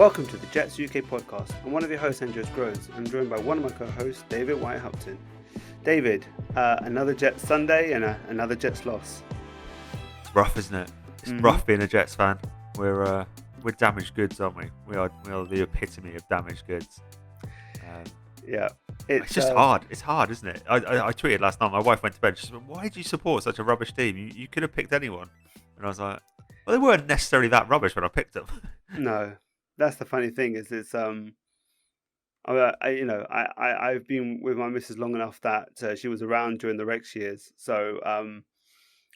Welcome to the Jets UK podcast. I'm one of your hosts, Andrew Groves. I'm joined by one of my co-hosts, David White-Hupton. David, another Jets Sunday and another Jets loss. It's rough, isn't it? It's rough being a Jets fan. We're damaged goods, aren't we? We are the epitome of damaged goods. Yeah, it's just hard. It's hard, isn't it? I tweeted last night. My wife went to bed. She said, "Why do you support such a rubbish team? You could have picked anyone." And I was like, "Well, they weren't necessarily that rubbish when I picked them." No, that's the funny thing. It's I've been with my missus long enough that she was around during the Rex years, so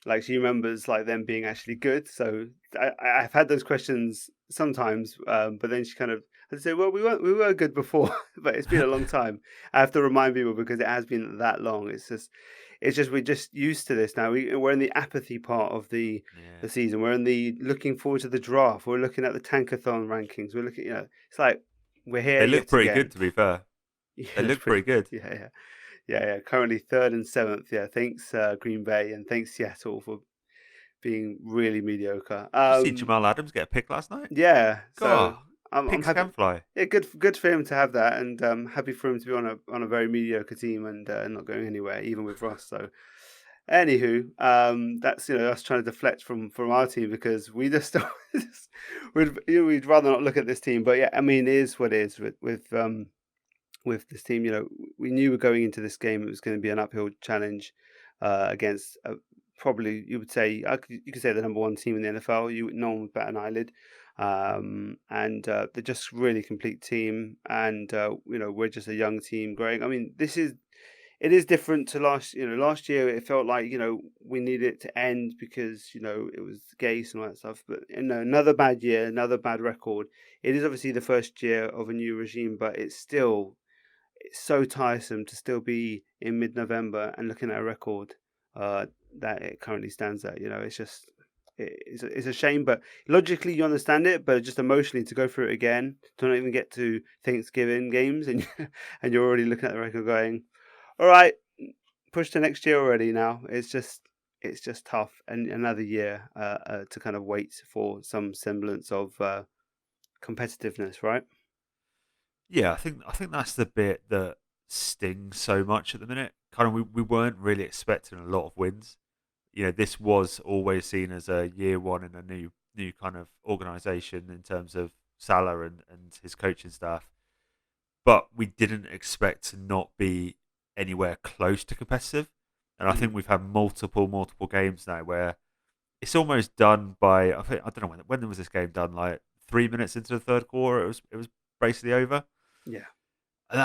like she remembers like them being actually good. So I've had those questions sometimes, but then she kind of I'd say, well, we were good before, but it's been a long time. I have to remind people because it has been that long. It's just we're just used to this now. We're in the apathy part of the season. We're in the looking forward to the draft. We're looking at the Tankathon rankings. We're looking, it's like we're here. They look pretty good, to be fair. Yeah, they look pretty good. Yeah. Currently 3rd and 7th. Yeah, thanks Green Bay and thanks Seattle for being really mediocre. Did you see Jamal Adams get a pick last night? Yeah, God, I'm picks happy. can fly. Yeah, good for him to have that, and happy for him to be on a very mediocre team and not going anywhere, even with Ross. So, anywho, that's us trying to deflect from our team because we just we'd rather not look at this team. But yeah, I mean, it is what it is with this team. We knew we're going into this game it was going to be an uphill challenge against probably you could say the number one team in the NFL. No one would bat an eyelid. And they're just really complete team, and we're just a young team growing. I mean, it is different to last year. It felt like we needed it to end because it was Gase and all that stuff. But another bad year, another bad record. It is obviously the first year of a new regime, but it's so tiresome to still be in mid-November and looking at a record that it currently stands at. It's just it's a shame, but logically you understand it, but just emotionally to go through it again, to not even get to Thanksgiving games, and you're already looking at the record going, all right, push to next year already. Now it's just tough, and another year to kind of wait for some semblance of competitiveness, right? Yeah, I think that's the bit that stings so much at the minute. Kind of, we weren't really expecting a lot of wins. This was always seen as a year one in a new kind of organisation in terms of Salah and his coaching staff. But we didn't expect to not be anywhere close to competitive. And I think we've had multiple games now where it's almost done by, I don't know when was this game done, like 3 minutes into the third quarter, it was basically over. Yeah. And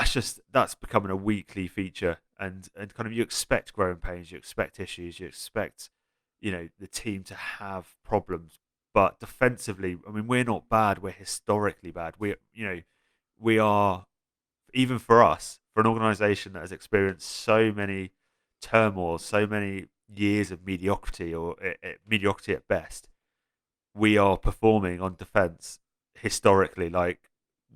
that's becoming a weekly feature, and kind of you expect growing pains, you expect issues, you expect the team to have problems, but defensively, I mean, we're not bad. We're historically bad. We are, even for us, for an organisation that has experienced so many turmoils, so many years of mediocrity or mediocrity at best. We are performing on defence historically like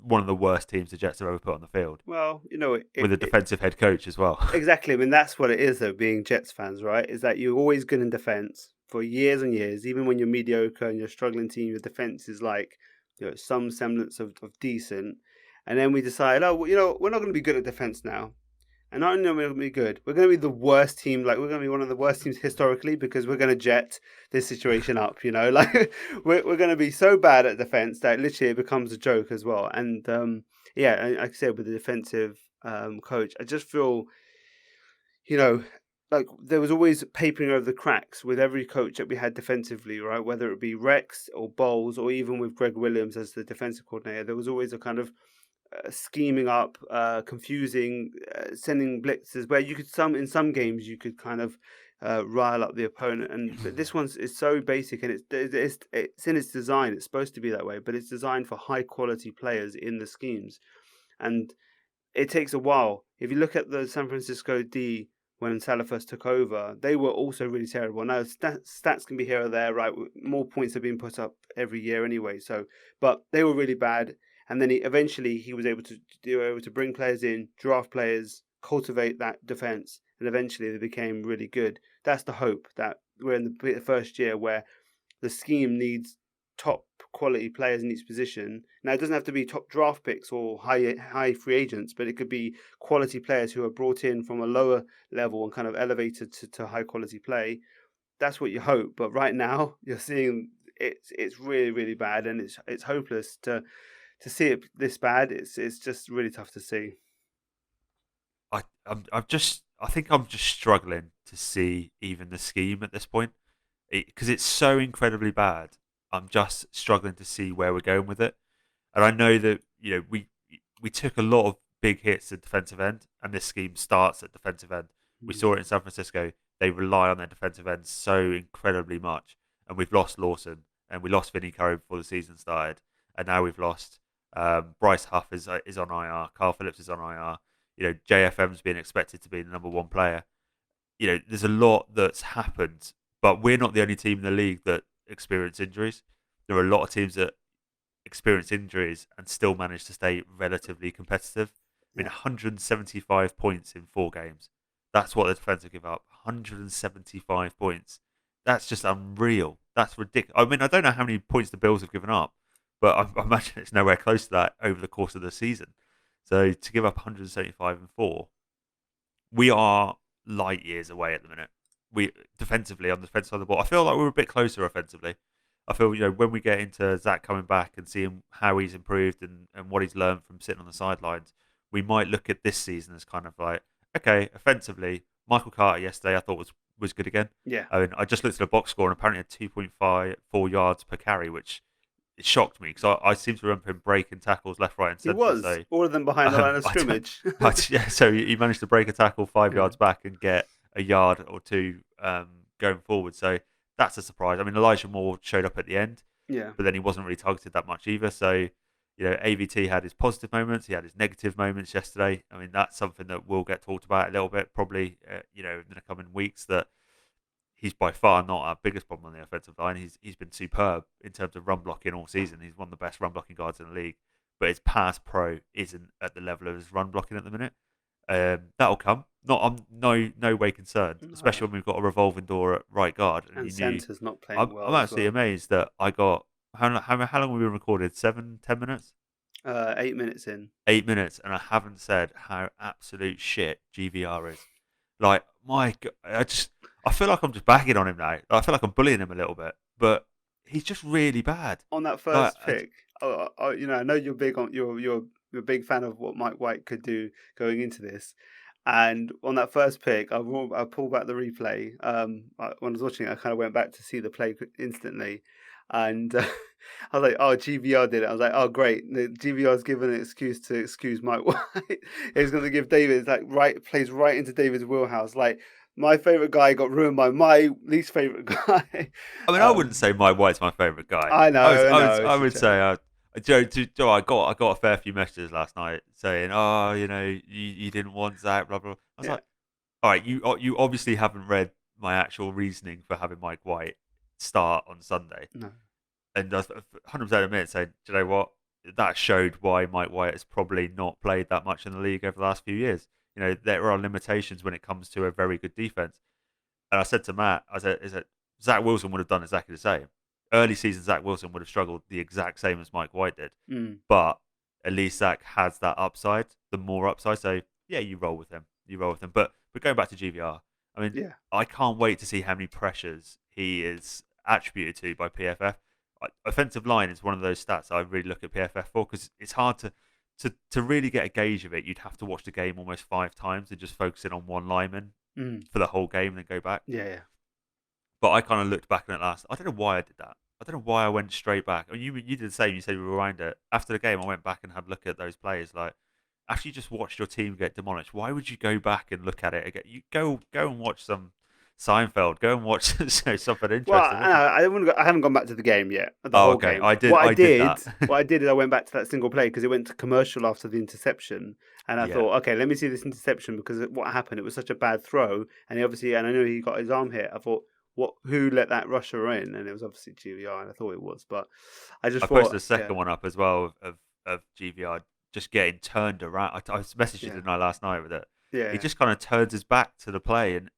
one of the worst teams the Jets have ever put on the field. Well, with a defensive head coach as well. Exactly. I mean, that's what it is, though, being Jets fans, right? Is that you're always good in defense for years and years. Even when you're mediocre and you're a struggling team, your defense is like, some semblance of decent. And then we decide, we're not going to be good at defense now. And not only are we going to be good, we're going to be the worst team. Like, we're going to be one of the worst teams historically because we're going to jet this situation up, Like, we're going to be so bad at defense that literally it becomes a joke as well. And, like I said, with the defensive coach, I just feel, like there was always papering over the cracks with every coach that we had defensively, right? Whether it be Rex or Bowles or even with Greg Williams as the defensive coordinator, there was always a kind of scheming up, confusing, sending blitzes where you could in some games you could kind of rile up the opponent, and this one's is so basic, and it's in its design. It's supposed to be that way, but it's designed for high quality players in the schemes, and it takes a while. If you look at the San Francisco D when Salah first took over, they were also really terrible. Now stats can be here or there, right? More points are being put up every year anyway. So, but they were really bad. And then eventually he was able to bring players in, draft players, cultivate that defense, and eventually they became really good. That's the hope, that we're in the first year where the scheme needs top quality players in each position. Now it doesn't have to be top draft picks or high free agents, but it could be quality players who are brought in from a lower level and kind of elevated to high quality play. That's what you hope, but right now you're seeing it's really really bad, and it's hopeless to see it this bad. It's just really tough to see. I think I'm just struggling to see even the scheme at this point because it's so incredibly bad. I'm just struggling to see where we're going with it. And I know that we took a lot of big hits at defensive end, and this scheme starts at defensive end. We saw it in San Francisco. They rely on their defensive end so incredibly much, and we've lost Lawson, and we lost Vinny Curry before the season started, and now we've lost Bryce Huff is on IR, Carl Phillips is on IR. JFM's being expected to be the number one player. There's a lot that's happened, but we're not the only team in the league that experience injuries. There are a lot of teams that experience injuries and still manage to stay relatively competitive. I mean, 175 points in 4 games. That's what the defense have given up. 175 points. That's just unreal. That's ridiculous. I mean, I don't know how many points the Bills have given up, but I imagine it's nowhere close to that over the course of the season. So to give up 175 and 4, we are light years away at the minute. We defensively on the defensive side of the ball, I feel like we're a bit closer offensively. I feel when we get into Zach coming back and seeing how he's improved and what he's learned from sitting on the sidelines, we might look at this season as kind of like, okay, offensively, Michael Carter yesterday I thought was good again. Yeah. I mean, I just looked at the box score and apparently had 2.54 yards per carry, which it shocked me because I seem to remember him breaking tackles left, right, and centre. He was so, all of them behind the line of scrimmage. So he managed to break a tackle 5 yards back and get a yard or two going forward. So that's a surprise. I mean, Elijah Moore showed up at the end, but then he wasn't really targeted that much either. So AVT had his positive moments, he had his negative moments yesterday. I mean, that's something that will get talked about a little bit probably in the coming weeks. That he's by far not our biggest problem on the offensive line. He's been superb in terms of run blocking all season. He's one of the best run blocking guards in the league, but his pass pro isn't at the level of his run blocking at the minute. That'll come. I'm no way concerned, especially when we've got a revolving door at right guard. And centre's not playing well. I'm actually amazed that I got how long have we been recorded? 7-10 minutes? 8 minutes in. 8 minutes, and I haven't said how absolute shit GVR is. Like, my God, I feel like I'm just bagging on him now. I feel like I'm bullying him a little bit, but he's just really bad. On that first pick, I know you're big on you're a big fan of what Mike White could do going into this. And on that first pick, I pulled back the replay. When I was watching it, I kind of went back to see the play instantly. And I was like, oh, GVR did it. I was like, oh, great. The GVR's given an excuse to excuse Mike White. He's going to give David, plays right into David's wheelhouse. Like, my favourite guy got ruined by my least favourite guy. I mean, I wouldn't say Mike White's my favourite guy. I know. I would say, Joe, I got a fair few messages last night saying, oh, you didn't want Zach, blah, blah. I was like, all right, you obviously haven't read my actual reasoning for having Mike White start on Sunday. No. And 100% admit saying, do you know what? That showed why Mike White has probably not played that much in the league over the last few years. There are limitations when it comes to a very good defense. And I said to Matt, I said Zach Wilson would have done exactly the same. Early season Zach Wilson would have struggled the exact same as Mike White did. But at least Zach has that upside, the more upside. So, yeah, you roll with him. But going back to GVR, I mean, I can't wait to see how many pressures he is attributed to by PFF. Offensive line is one of those stats I really look at PFF for because it's hard to really get a gauge of it. You'd have to watch the game almost 5 times and just focus in on one lineman for the whole game and then go back. Yeah. But I kind of looked back on it last. I don't know why I did that. I don't know why I went straight back. I mean, you did the same. You said we rewind it. After the game, I went back and had a look at those plays. Like, after you just watched your team get demolished, why would you go back and look at it again? You go and watch some Seinfeld. Go and watch something interesting. Well, I haven't gone back to the game yet. Okay. Game. I did. What I did is I went back to that single play because it went to commercial after the interception, and I thought, okay, let me see this interception because what happened? It was such a bad throw, and I know he got his arm hit. I thought, who let that rusher in? And it was obviously GVR, and I thought it was, but I posted a second one up as well of GVR just getting turned around. I messaged you tonight last night with it. Yeah, he just kind of turns his back to the play and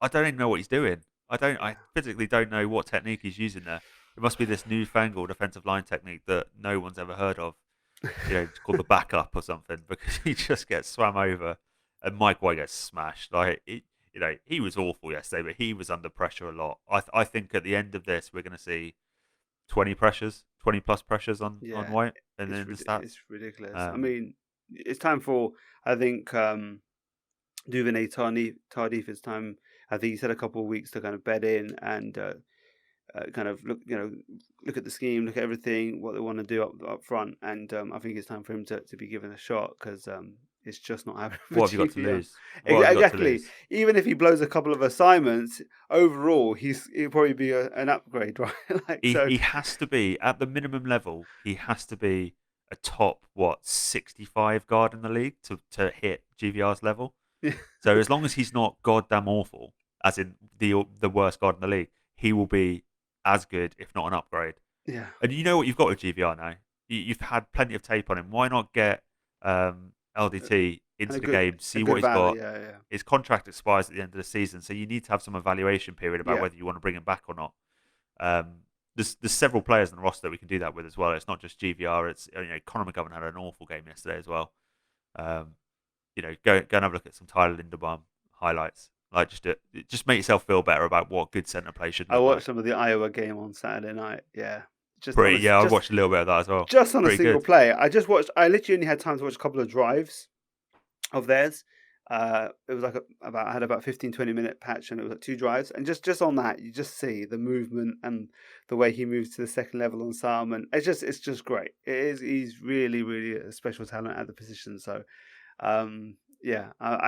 I don't even know what he's doing. I physically don't know what technique he's using there. It must be this newfangled offensive line technique that no one's ever heard of. It's called the backup or something, because he just gets swam over, and Mike White gets smashed. He was awful yesterday, but he was under pressure a lot. I think at the end of this, we're going to see 20 plus pressures on Yeah, White, and then the stats. it's ridiculous. I mean, it's time for, I think, Duvernay Tardif. It's time. I think he's had a couple of weeks to kind of bed in and kind of look at the scheme, look at everything, what they want to do up front, and I think it's time for him to be given a shot, because it's just not happening. What have you got to lose? Exactly. Even if he blows a couple of assignments, overall he'll probably be an upgrade, right? He has to be at the minimum level. He has to be a top 65 guard in the league to hit GVR's level. So as long as he's not goddamn awful, as in the worst guard in the league, he will be as good, if not an upgrade. Yeah. And you know what you've got with GVR now? You've had plenty of tape on him. Why not get LDT into the game, see what he's got? Yeah. His contract expires at the end of the season, so you need to have some evaluation period about whether you want to bring him back or not. There's several players in the roster that we can do that with as well. It's not just GVR. It's Connor McGovern had an awful game yesterday as well. Go and have a look at some Tyler Linderbaum highlights. Just make yourself feel better about what good centre play should look like. I watched some of the Iowa game on Saturday night. Yeah. I watched a little bit of that as well. Just on a single play. I literally only had time to watch a couple of drives of theirs. It was I had about 15-20 minute patch, and it was 2 drives, and just on that you just see the movement and the way he moves to the second level on Salmon. It's just great. He's really, really a special talent at the position. So I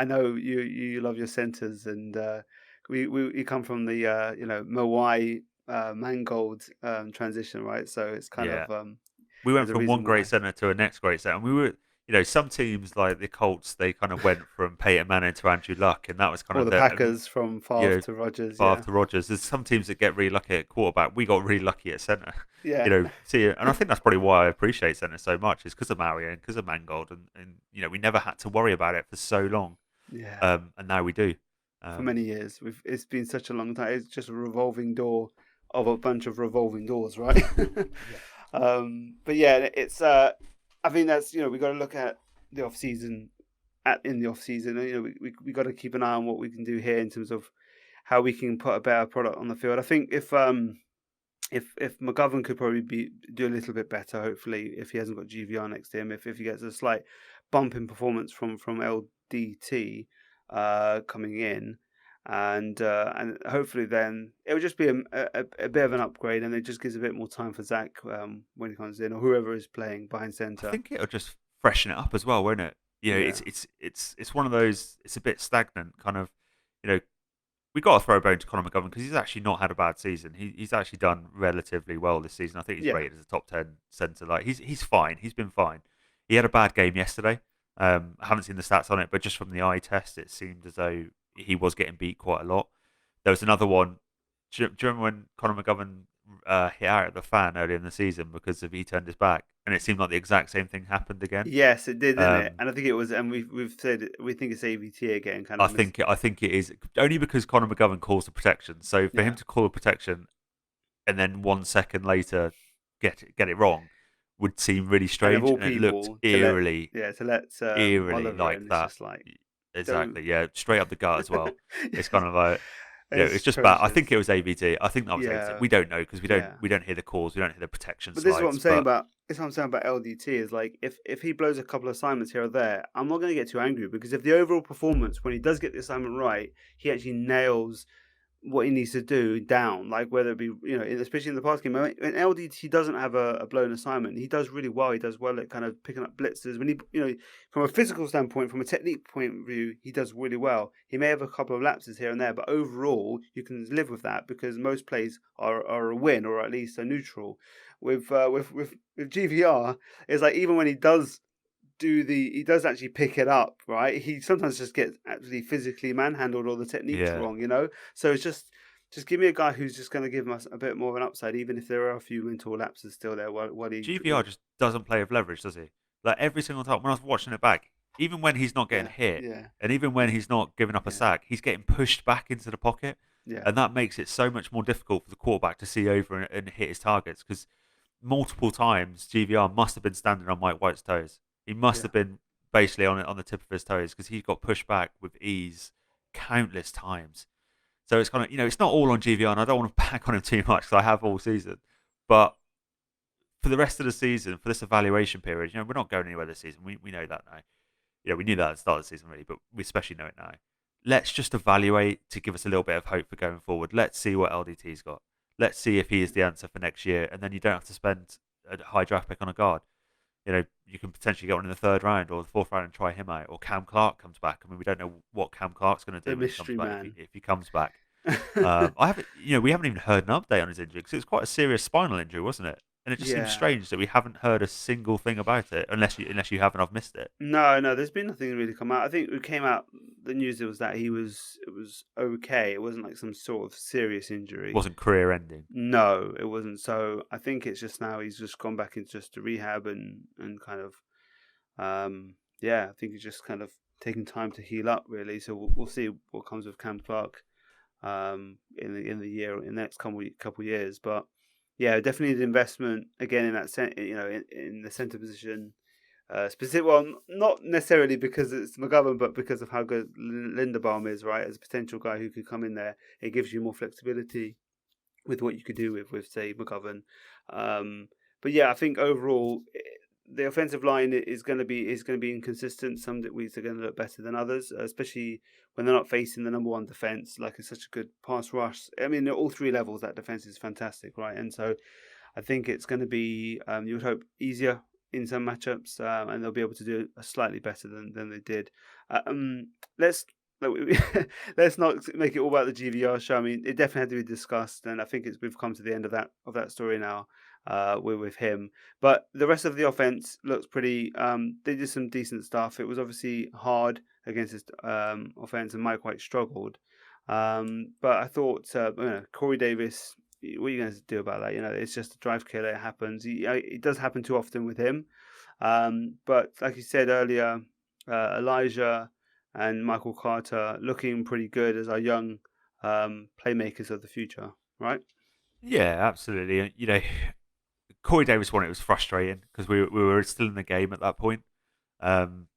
know you love your centers, and we come from the Mawai Mangold transition, right? So it's kind of we went from one great center to a next great center, and we were some teams like the Colts, they kind of went from Peyton Manning to Andrew Luck, and that was kind of the Packers from Favre to Rodgers. To Rodgers. There's some teams that get really lucky at quarterback. We got really lucky at center. Yeah. And I think that's probably why I appreciate center so much, is because of Mario and because of Mangold, and we never had to worry about it for so long. Yeah. And now we do. For many years, it's been such a long time. It's just a revolving door of a bunch of revolving doors, right? But yeah, it's I think that's we got to look at the off season. In the off season, we got to keep an eye on what we can do here in terms of how we can put a better product on the field. I think if McGovern could probably do a little bit better, hopefully, if he hasn't got GVR next to him, if he gets a slight bump in performance from LDT coming in, and hopefully then it would just be a bit of an upgrade, and it just gives a bit more time for Zach when he comes in, or whoever is playing behind centre. I think it'll just freshen it up as well, won't it? It's one of those. It's a bit stagnant, kind of. We got to throw a bone to Connor McGovern, because he's actually not had a bad season. He's actually done relatively well this season. I think he's rated as a top 10 centre. He's fine. He's been fine. He had a bad game yesterday. I haven't seen the stats on it, but just from the eye test, it seemed as though he was getting beat quite a lot. There was another one. Do you remember when Connor McGovern hit out at the fan earlier in the season because he turned his back, and it seemed like the exact same thing happened again? Yes, it did, didn't it? And I think it was, and we've said we think it's AVT again. I think it is, only because Connor McGovern calls the protection. So for him to call the protection and then 1 second later get it wrong would seem really strange, and it looked eerily like that. Exactly, straight up the gut as well. It's kind of like. It's just bad. I think it was AVT. I think that was AVT. We don't know, because we don't hear the calls. We don't hear the protection. But this is what I'm saying about. This is what I'm saying about LDT is like if he blows a couple of assignments here or there, I'm not going to get too angry, because if the overall performance, when he does get the assignment right, he actually nails what he needs to do down, like whether it be especially in the past game, when LDT doesn't have a blown assignment, he does really well. He does well at kind of picking up blitzes. When he from a physical standpoint, from a technique point of view, he does really well. He may have a couple of lapses here and there, but overall you can live with that, because most plays are a win, or at least a neutral. With GVR, it's like even when he does he does actually pick it up, right? He sometimes just gets actually physically manhandled, or the technique's wrong, So it's just give me a guy who's just going to give us a bit more of an upside, even if there are a few mental lapses still there. GVR just doesn't play with leverage, does he? Like every single time when I was watching it back, even when he's not getting hit, and even when he's not giving up a sack, he's getting pushed back into the pocket. Yeah, and that makes it so much more difficult for the quarterback to see over and hit his targets because multiple times GVR must have been standing on Mike White's toes. He must yeah, have been basically on the tip of his toes because he got pushed back with ease countless times. So it's kind of it's not all on GVR, and I don't want to back on him too much because I have all season, but for the rest of the season, for this evaluation period, we're not going anywhere this season. We know that now. We knew that at the start of the season, really, but we especially know it now. Let's just evaluate to give us a little bit of hope for going forward. Let's see what LDT's got. Let's see if he is the answer for next year, and then you don't have to spend a high draft pick on a guard. You can potentially get one in the third round or the fourth round and try him out. Or Cam Clark comes back. I mean, we don't know what Cam Clark's going to the do when he comes mystery back man. if he comes back. I haven't, we haven't even heard an update on his injury because it was quite a serious spinal injury, wasn't it? And it just seems Yeah. strange that we haven't heard a single thing about it, unless you have and I've missed it. No, no, there's been nothing really come out. I think it came out, the news was that it was okay. It wasn't like some sort of serious injury. Wasn't career ending. No, it wasn't. So I think it's just now he's just gone back into just a rehab and kind of, yeah, I think he's just kind of taking time to heal up really. So we'll see what comes of Cam Clark, in the year in the next couple years. But yeah, definitely the investment again in that in the center position. Specific, well, not necessarily because it's McGovern, but because of how good Linderbaum is, right? As a potential guy who could come in there, it gives you more flexibility with what you could do with say McGovern. But yeah, I think overall the offensive line is going to be inconsistent. Some weeks are going to look better than others, especially when they're not facing the number one defense. Like it's such a good pass rush. I mean, at all three levels, that defense is fantastic, right? And so I think it's going to be you would hope easier in some matchups, and they'll be able to do a slightly better than they did. Let's let's not make it all about the GVR show. I mean, it definitely had to be discussed, and I think we've come to the end of that story now. With him, but the rest of the offense looks pretty. They did some decent stuff. It was obviously hard against this offense, and Mike White struggled. But I thought, Corey Davis. What are you going to do about that? It's just a drive killer. It happens. It does happen too often with him. But like you said earlier, Elijah and Michael Carter looking pretty good as our young playmakers of the future, right? Yeah, absolutely. Corey Davis one, it was frustrating because we were still in the game at that point. And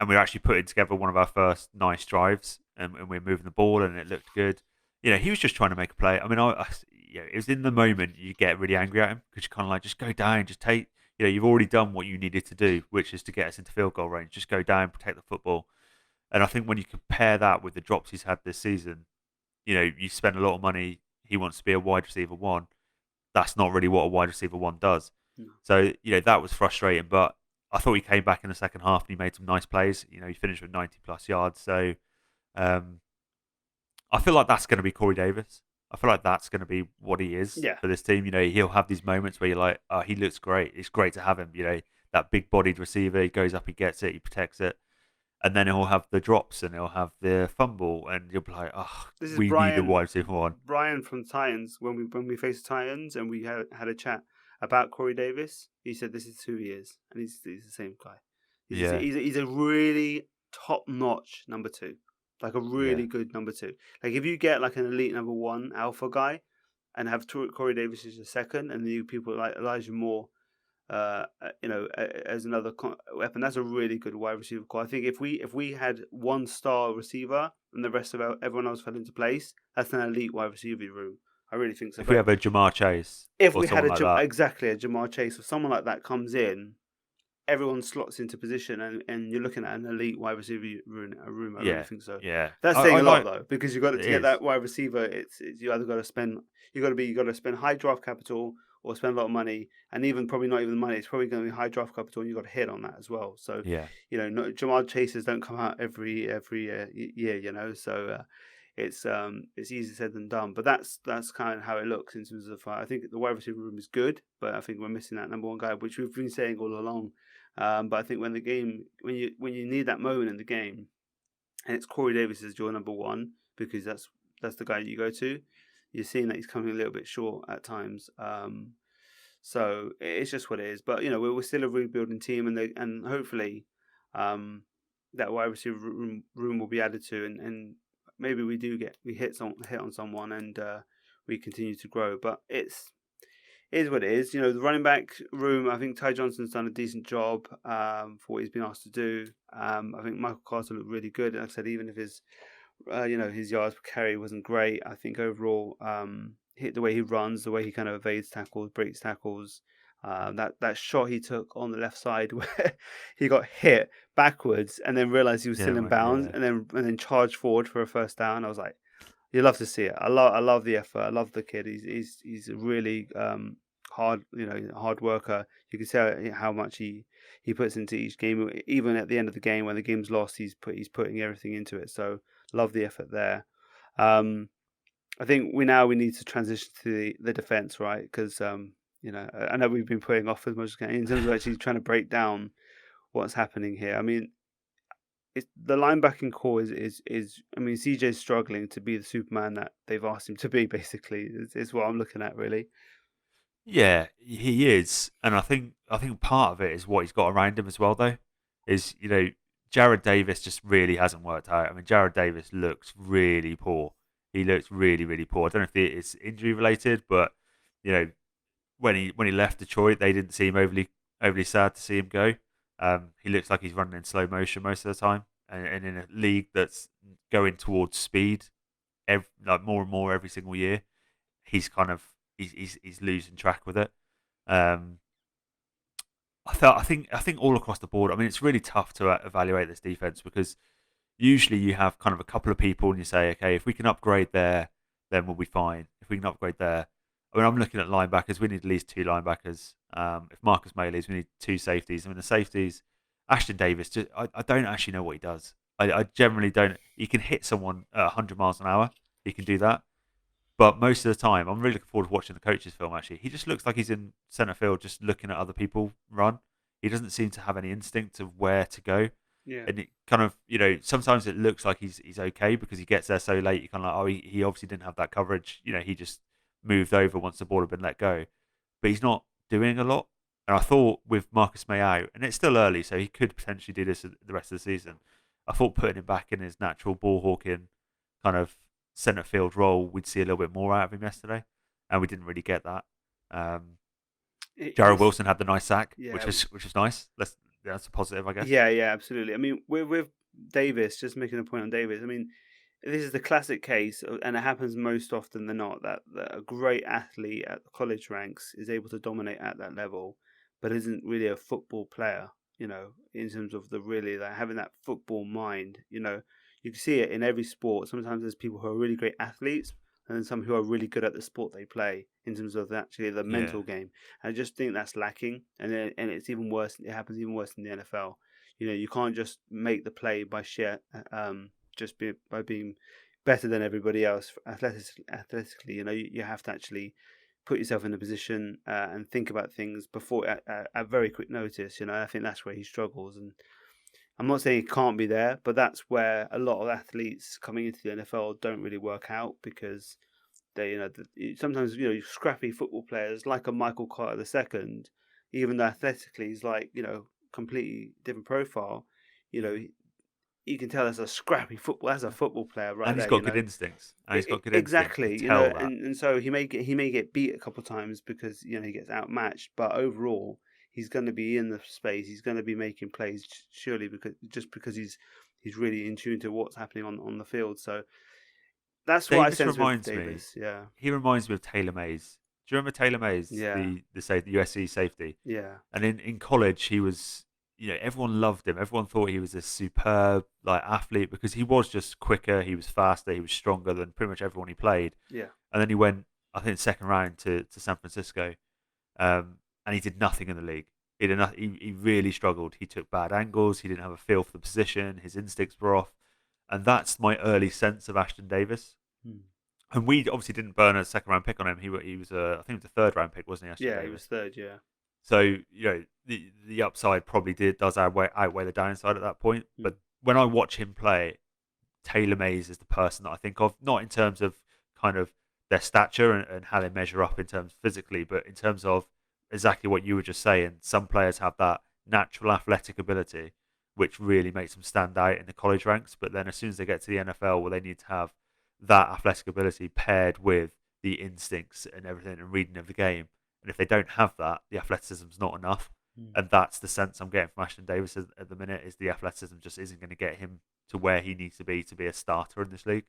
we were actually putting together one of our first nice drives, and we were moving the ball, and it looked good. He was just trying to make a play. I mean, it was in the moment you get really angry at him because you kind of like, just go down, just take. You've already done what you needed to do, which is to get us into field goal range. Just go down, protect the football. And I think when you compare that with the drops he's had this season, you spend a lot of money. He wants to be a wide receiver one. That's not really what a wide receiver one does. No. So, that was frustrating, but I thought he came back in the second half and he made some nice plays. He finished with 90 plus yards. So, I feel like that's going to be Corey Davis. I feel like that's going to be what he is Yeah. for this team. He'll have these moments where you're like, oh, he looks great. It's great to have him. That big bodied receiver, he goes up, he gets it, he protects it. And then he'll have the drops and he'll have the fumble, and you'll be like, oh, This is we need a wide receiver one. Brian from Titans, when we faced the Titans and we had a chat about Corey Davis, he said this is who he is, and he's the same guy. He's a really top notch number two, like a really good number two. Like if you get like an elite number one alpha guy, and have Corey Davis as your second, and you people like Elijah Moore, as another weapon, that's a really good wide receiver core. I think if we had one star receiver and the rest of everyone else fell into place, that's an elite wide receiver room. I really think so. If we have a Jamar Chase, if or we had like a Jamar Chase or someone like that comes in, everyone slots into position, and you're looking at an elite wide receiver room. I really think so. Yeah, that's saying a lot though, because you got to get that wide receiver. It's you either got to spend high draft capital or spend a lot of money, and even probably not even the money. It's probably going to be high draft capital, and you got to hit on that as well. So Jamar Chases don't come out every year. So it's easier said than done. But that's kind of how it looks in terms of. I think the wide receiver room is good, but I think we're missing that number one guy, which we've been saying all along. But I think when you need that moment in the game, and it's Corey Davis as your number one, because that's the guy you go to, you're seeing that he's coming a little bit short at times. So it's just what it is. But we're still a rebuilding team, and hopefully that wide receiver room will be added to, and maybe we hit on someone and we continue to grow. But it is what it is. The running back room, I think Ty Johnson's done a decent job for what he's been asked to do. I think Michael Carter looked really good. Like I said, even if his his yards per carry wasn't great, I think overall, the way he runs, the way he kind of evades tackles, breaks tackles, that shot he took on the left side where he got hit backwards and then realized he was still in bounds, and then charged forward for a first down. I was like, you love to see it. I love the effort. I love the kid. He's a really hard worker. You can see how much he puts into each game. Even at the end of the game when the game's lost, he's putting everything into it. So love the effort there. I think we need to transition to the defense, right? Because I know we've been putting off as much as we can in terms of actually trying to break down what's happening here. I mean, the linebacking core is I mean, CJ's struggling to be the Superman that they've asked him to be. Basically, is what I'm looking at, really. Yeah, he is, and I think part of it is what he's got around him as well. Though, is Jared Davis just really hasn't worked out. I mean, Jared Davis looks really poor. He looks really, really poor. I don't know if it's injury related, but when he left Detroit, they didn't seem overly sad to see him go. He looks like he's running in slow motion most of the time, and in a league that's going towards speed, like more and more every single year, he's kind of he's losing track with it. I think all across the board. I mean, it's really tough to evaluate this defense because usually you have kind of a couple of people and you say, okay, if we can upgrade there, then we'll be fine. If we can upgrade there, I mean, I'm looking at linebackers. We need at least 2 linebackers. If Marcus May leaves, we need 2 safeties. I mean, the safeties, Ashton Davis, I don't actually know what he does. I generally don't. He can hit someone at 100 miles an hour. He can do that. But most of the time, I'm really looking forward to watching the coach's film, actually. He just looks like he's in centre field just looking at other people run. He doesn't seem to have any instinct of where to go. Yeah. And it kind of, sometimes it looks like he's okay because he gets there so late. You're kind of like, he obviously didn't have that coverage. He just moved over once the ball had been let go. But he's not doing a lot. And I thought with Marcus May out, and it's still early, so he could potentially do this the rest of the season. I thought putting him back in his natural ball hawking kind of centre field role, we'd see a little bit more out of him yesterday. And we didn't really get that. Jarrell Wilson had the nice sack, which was nice. That's a positive, I guess. Yeah, absolutely. I mean, with Davis, just making a point on Davis, I mean, this is the classic case, and it happens most often than not, that a great athlete at the college ranks is able to dominate at that level, but isn't really a football player, in terms of having that football mind. You can see it in every sport. Sometimes there's people who are really great athletes, and then some who are really good at the sport they play in terms of actually the mental game. And I just think that's lacking, and it's even worse. It happens even worse in the NFL. You can't just make the play by by being better than everybody else athletically. You have to actually put yourself in a position and think about things before at very quick notice. I think that's where he struggles, and I'm not saying he can't be there, but that's where a lot of athletes coming into the NFL don't really work out because they, sometimes scrappy football players like a Michael Carter II, even though athletically he's like completely different profile. You can tell that's a scrappy football. That's a football player, right? And he's got good instincts. And he's got good exactly. instincts. And so he may get beat a couple of times because he gets outmatched. But overall, he's going to be in the space. He's going to be making plays surely because he's really in tune to what's happening on the field. So that's what I sense with Davis. Yeah, he reminds me of Taylor Mays. Do you remember Taylor Mays? Yeah, the USC safety. Yeah, and in college he was. Everyone loved him. Everyone thought he was a superb athlete because he was just quicker, he was faster, he was stronger than pretty much everyone he played. Yeah. And then he went, I think, second round to San Francisco, and he did nothing in the league. He really struggled. He took bad angles. He didn't have a feel for the position. His instincts were off. And that's my early sense of Ashton Davis. And we obviously didn't burn a second round pick on him. He was I think it was a third round pick, wasn't he, Ashton Davis? He was third, yeah. So, the upside probably does outweigh the downside at that point. But when I watch him play, Taylor Mays is the person that I think of, not in terms of kind of their stature and how they measure up in terms physically, but in terms of exactly what you were just saying. Some players have that natural athletic ability which really makes them stand out in the college ranks. But then as soon as they get to the NFL, well, they need to have that athletic ability paired with the instincts and everything and reading of the game. And if they don't have that, the athleticism's not enough. Mm. And that's the sense I'm getting from Ashton Davis at the minute, is the athleticism just isn't going to get him to where he needs to be a starter in this league.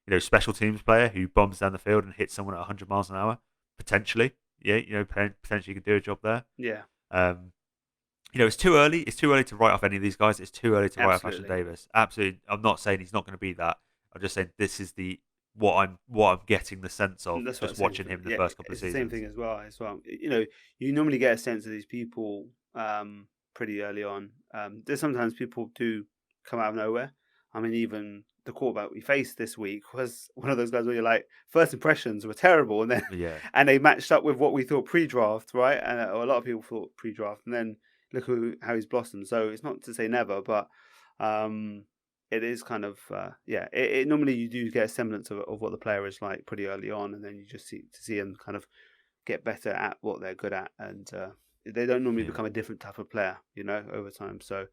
You know, special teams player who bombs down the field and hits someone at 100 miles an hour, potentially. Yeah, you know, potentially could do a job there. Yeah. You know, it's too early. It's too early to write off any of these guys. It's too early to write off Ashton Absolutely. Davis. Absolutely. I'm not saying he's not going to be that. I'm just saying this is what I'm getting the sense of That's what I'm just saying. watching him the Yeah, first couple of it's the same seasons. thing as well. You know, you normally get a sense of these people pretty early on. There's sometimes people do come out of nowhere. I mean, even the quarterback we faced this week was one of those guys where you're like, first impressions were terrible, and then Yeah. and they matched up with what we thought pre-draft, right? And a lot of people thought pre-draft, and then look how he's blossomed. So it's not to say never, but it is kind of It normally you do get a semblance of what the player is like pretty early on, and then you just see them kind of get better at what they're good at, and they don't normally Yeah. become a different type of player, you know, over time. So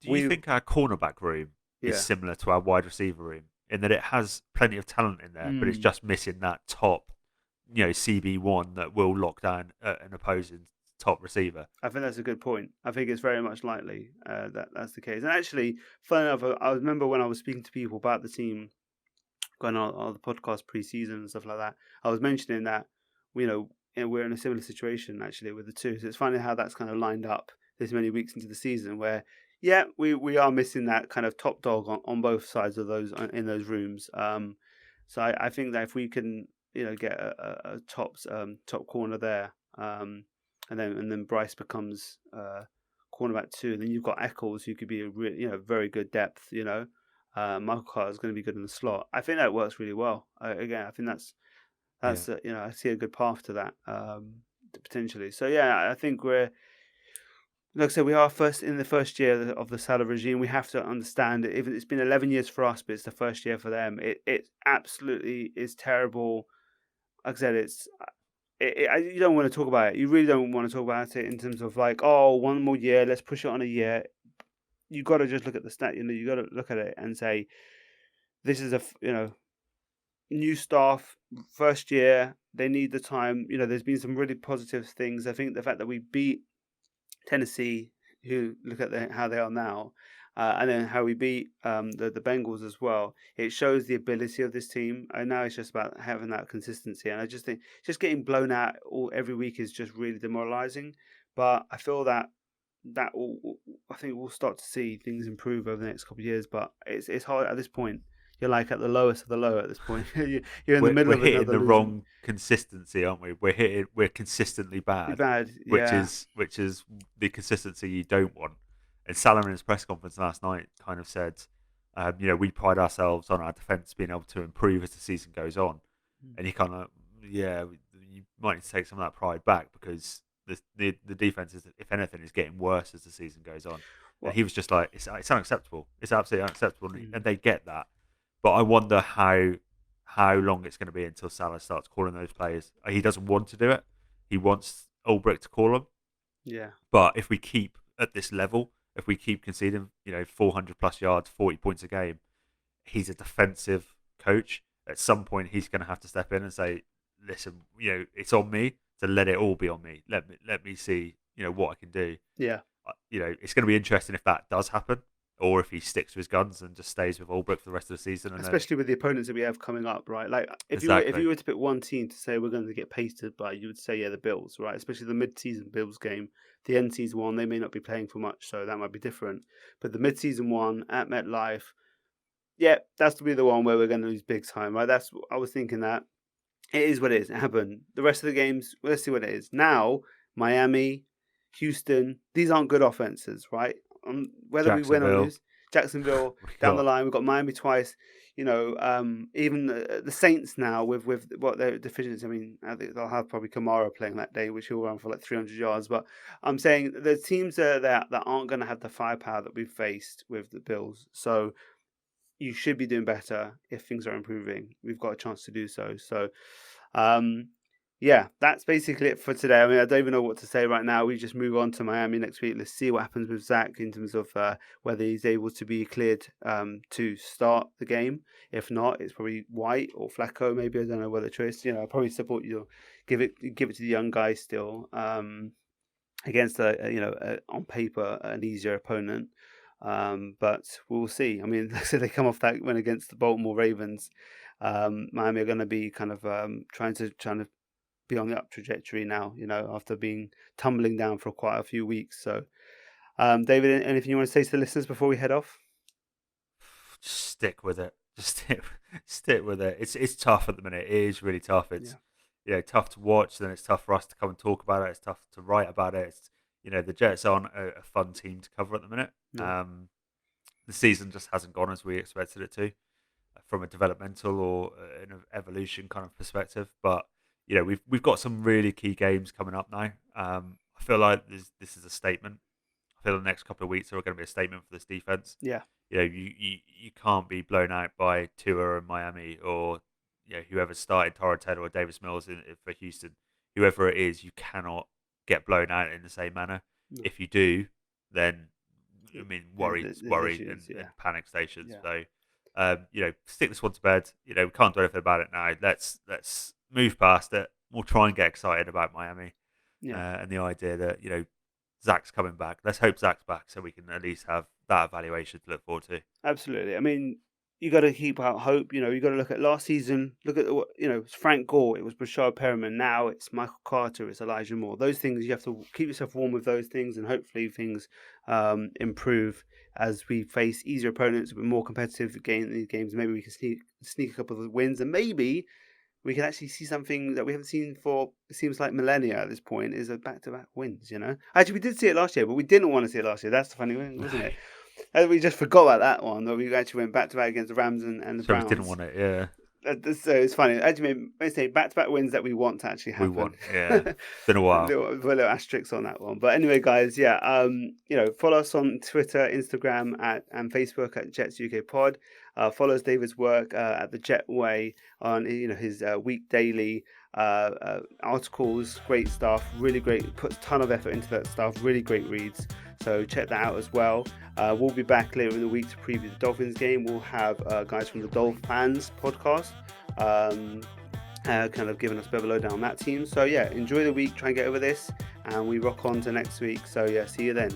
Do you we, think our cornerback room is yeah, similar to our wide receiver room in that it has plenty of talent in there, but it's mm, just missing that top, you know, CB1 that will lock down an opposing top receiver? I think that's a good point. I think it's very much likely that that's the case. And actually, funny enough, I remember when I was speaking to people about the team going on the podcast pre-season and stuff like that, I was mentioning that, you know, we're in a similar situation actually with the two. So it's funny how that's kind of lined up this many weeks into the season where, yeah, we are missing that kind of top dog on both sides of those in those rooms. So I think that if we can, you know, get a top corner there, and then Bryce becomes cornerback two, then you've got Eccles who could be very good depth, you know. Michael Carter is going to be good in the slot. I think that works really well. Again, I think Yeah. I see a good path to that potentially. So yeah, I think we're like I said, we are first in the first year of the Salah regime. We have to understand it. Even it's been 11 years for us, but it's the first year for them. It absolutely is terrible. Like I said, you don't want to talk about it. You really don't want to talk about it in terms of like, oh, one more year, let's push it on a year. You got to just look at the stat. You know, you got to look at it and say, this is new staff, first year. They need the time. You know, there's been some really positive things. I think the fact that we beat Tennessee, who look at how they are now, and then how we beat the Bengals as well. It shows the ability of this team, and now it's just about having that consistency. And I just think just getting blown out every week is just really demoralising. But I feel I think we'll start to see things improve over the next couple of years. But it's hard at this point. You're like at the lowest of the low at this point. You're in the middle We're of hitting another the losing. wrong consistency, aren't we? We're consistently Pretty bad, bad, which yeah. is the consistency you don't want. And Salah in his press conference last night kind of said, you know, we pride ourselves on our defence being able to improve as the season goes on. Mm. And he kind of, yeah, you might need to take some of that pride back because the defense is, if anything, is getting worse as the season goes on. And Well, he was just like, it's unacceptable. It's absolutely unacceptable, mm, and they get that. But I wonder how long it's going to be until Salah starts calling those players. He doesn't want to do it. He wants Ulbrich to call them. yeah. But if we keep at this level, if we keep conceding, you know, 400 plus yards, 40 points a game, he's a defensive coach. At some point, he's going to have to step in and say, "Listen, you know, it's on me to let it all be on me. Let me see, you know, what I can do." Yeah. You know, it's going to be interesting if that does happen, or if he sticks to his guns and just stays with Ulbrich for the rest of the season, and then Especially with the opponents that we have coming up, right? Like if exactly, you were to pick one team to say we're going to get pasted by, you would say the Bills, right? Especially the mid-season Bills game. The end season one, they may not be playing for much, so that might be different. But the mid-season one at MetLife, yeah, that's to be the one where we're going to lose big time, right? I was thinking that it is what it is. It happened. The rest of the games, let's see what it is. Now, Miami, Houston, these aren't good offenses, right? Whether we win or Jacksonville. lose, Jacksonville We down the got line, we've got Miami twice. You know, even the Saints now with what their deficiency. I mean, I think they'll have probably Kamara playing that day, which he'll run for like 300 yards. But I'm saying the teams that aren't going to have the firepower that we've faced with the Bills. So you should be doing better if things are improving. We've got a chance to do so. So, um, yeah, that's basically it for today. I mean, I don't even know what to say right now. We just move on to Miami next week. Let's see what happens with Zach in terms of whether he's able to be cleared to start the game. If not, it's probably White or Flacco. Maybe I don't know whether choice. I'll probably support you. Give it to the young guy still against on paper an easier opponent. But we'll see. I mean, like I said, they come off that win against the Baltimore Ravens. Miami are going to be kind of trying to be on the up trajectory now, after being tumbling down for quite a few weeks. So, David, anything you want to say to the listeners before we head off? Just stick with it. Just stick with it. It's tough at the minute. It is really tough. It's tough to watch. Then it's tough for us to come and talk about it. It's tough to write about it. It's, the Jets aren't a fun team to cover at the minute. No. The season just hasn't gone as we expected it to, from a developmental or an evolution kind of perspective. But we've got some really key games coming up now. I feel like this is a statement. I feel the next couple of weeks are going to be a statement for this defense. Yeah. You can't be blown out by Tua in Miami, or whoever started Tyrod Taylor or Davis Mills for Houston. Whoever it is, you cannot get blown out in the same manner. No. If you do, then worry issues, and panic stations. Yeah. So stick this one to bed. We can't do anything about it now. Let's move past it. We'll try and get excited about Miami, and the idea that Zach's coming back. Let's hope Zach's back so we can at least have that evaluation to look forward to. Absolutely. I mean, you got to keep out hope. You got to look at last season. Look at it's Frank Gore. It was Brashad Perriman. Now it's Michael Carter. It's Elijah Moore. Those things, you have to keep yourself warm with those things, and hopefully things improve as we face easier opponents with more competitive games. Maybe we can sneak a couple of wins, and maybe we can actually see something that we haven't seen for, it seems like, millennia at this point, is a back-to-back wins, Actually, we did see it last year, but we didn't want to see it last year. That's the funny thing, wasn't it? And we just forgot about that one, that we actually went back-to-back against the Rams and the Browns. So we didn't want it, yeah. So it's funny. Actually, maybe back-to-back wins that we want to actually happen. We want, yeah. It's been a while. Put a little asterisk on that one. But anyway, guys, follow us on Twitter, Instagram, and Facebook at Jets UK Pod. Follows David's work at the Jet Way on his week daily articles. Great stuff, really great. Puts a ton of effort into that stuff. Really great reads. So check that out as well. We'll be back later in the week to preview the Dolphins game. We'll have guys from the Dolph Fans podcast kind of giving us a bit of a lowdown on that team. So enjoy the week. Try and get over this, and we rock on to next week. So see you then.